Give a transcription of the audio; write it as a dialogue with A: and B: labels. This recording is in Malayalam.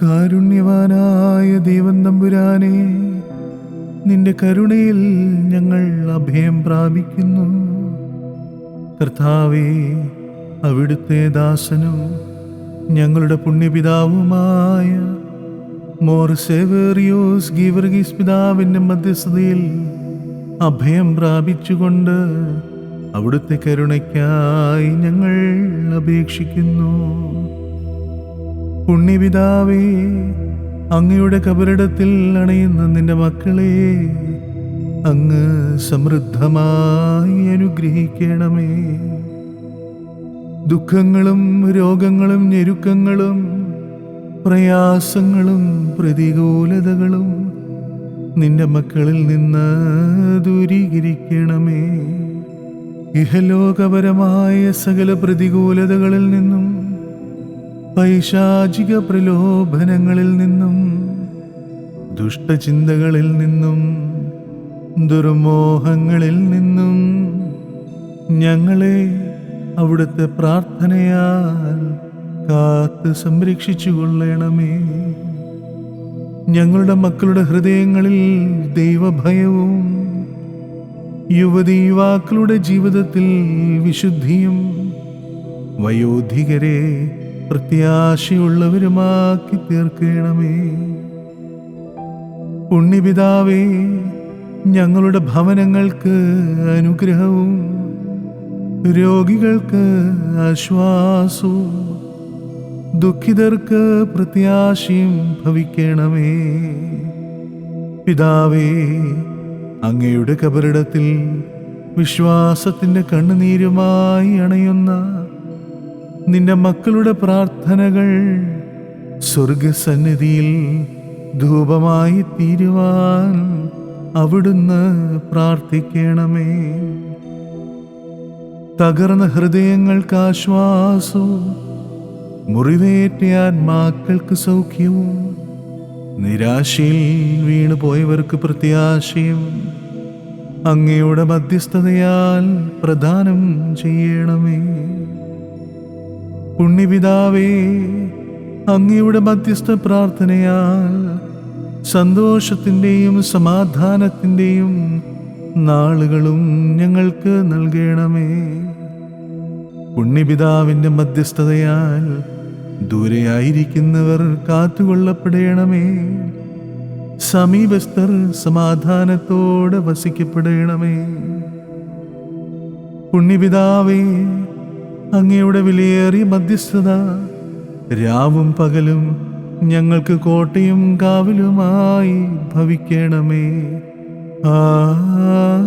A: കാരുണ്യവാനായ ദൈവം തമ്പുരാനെ, നിന്റെ കരുണയിൽ ഞങ്ങൾ അഭയം പ്രാപിക്കുന്നു. കർത്താവേ, അവിടുത്തെ ദാസനും ഞങ്ങളുടെ പുണ്യപിതാവുമായ മോർ സേവേറിയോസ് ഗീവർഗീസ് പിതാവിൻ്റെ മധ്യസ്ഥതയിൽ അഭയം പ്രാപിച്ചുകൊണ്ട് അവിടുത്തെ കരുണയ്ക്കായി ഞങ്ങൾ അപേക്ഷിക്കുന്നു. പുണ്യപിതാവേ, അങ്ങയുടെ കബറിടത്തിൽ അണയുന്ന നിന്റെ മക്കളെ അങ്ങ് സമൃദ്ധമായി അനുഗ്രഹിക്കണമേ. ദുഃഖങ്ങളും രോഗങ്ങളും ഞെരുക്കങ്ങളും പ്രയാസങ്ങളും പ്രതികൂലതകളും നിന്റെ മക്കളിൽ നിന്ന് ദൂരീകരിക്കണമേ. ഇഹലോകപരമായ സകല പ്രതികൂലതകളിൽ നിന്നും, പൈശാചിക പ്രലോഭനങ്ങളിൽ നിന്നും, ദുഷ്ടചിന്തകളിൽ നിന്നും, ദുർമോഹങ്ങളിൽ നിന്നും ഞങ്ങളെ അവിടുത്തെ പ്രാർത്ഥനയാൽ കാത്ത് സംരക്ഷിച്ചു കൊള്ളണമേ. ഞങ്ങളുടെ മക്കളുടെ ഹൃദയങ്ങളിൽ ദൈവഭയവും, യുവതി യുവാക്കളുടെ ജീവിതത്തിൽ വിശുദ്ധിയും, വയോധികരെ പ്രത്യാശയുള്ളവരുമാക്കി തീർക്കണമേ. പുണ്യപിതാവേ, ഞങ്ങളുടെ ഭവനങ്ങൾക്ക് അനുഗ്രഹവും രോഗികൾക്ക് ആശ്വാസവും ദുഃഖിതർക്ക് പ്രത്യാശയും ഭവിക്കണമേ. പിതാവേ, അങ്ങയുടെ കബറിടത്തിൽ വിശ്വാസത്തിൻ്റെ കണ്ണുനീരുമായി അണയുന്ന നിന്റെ മക്കളുടെ പ്രാർത്ഥനകൾ സ്വർഗസന്നിധിയിൽ ധൂപമായി തീരുവാൻ അവിടുന്ന് പ്രാർത്ഥിക്കണമേ. തകർന്ന ഹൃദയങ്ങൾക്ക് ആശ്വാസവും മുറിവേറ്റ ആത്മാക്കൾക്ക് സൗഖ്യവും നിരാശയിൽ വീണുപോയവർക്ക് പ്രത്യാശയും അങ്ങയുടെ മധ്യസ്ഥതയാൽ പ്രദാനം ചെയ്യണമേ. പുണ്യപിതാവേ, അങ്ങയുടെ മധ്യസ്ഥ പ്രാർത്ഥനയാൽ സന്തോഷത്തിൻ്റെയും സമാധാനത്തിൻ്റെയും നാളുകളും ഞങ്ങൾക്ക് നൽകണമേ. പുണ്യപിതാവിൻ്റെ മധ്യസ്ഥതയാൽ ദൂരെയായിരിക്കുന്നവർ കാത്തുകൊള്ളപ്പെടണമേ. സമീപസ്ഥർ സമാധാനത്തോടെ വസിക്കപ്പെടണമേ. പുണ്യപിതാവേ, അങ്ങയുടെ വിലയേറിയ മധ്യസ്ഥത രാവും പകലും ഞങ്ങൾക്ക് കോട്ടയും കാവലുമായി ഭവിക്കണമേ. ആമേൻ.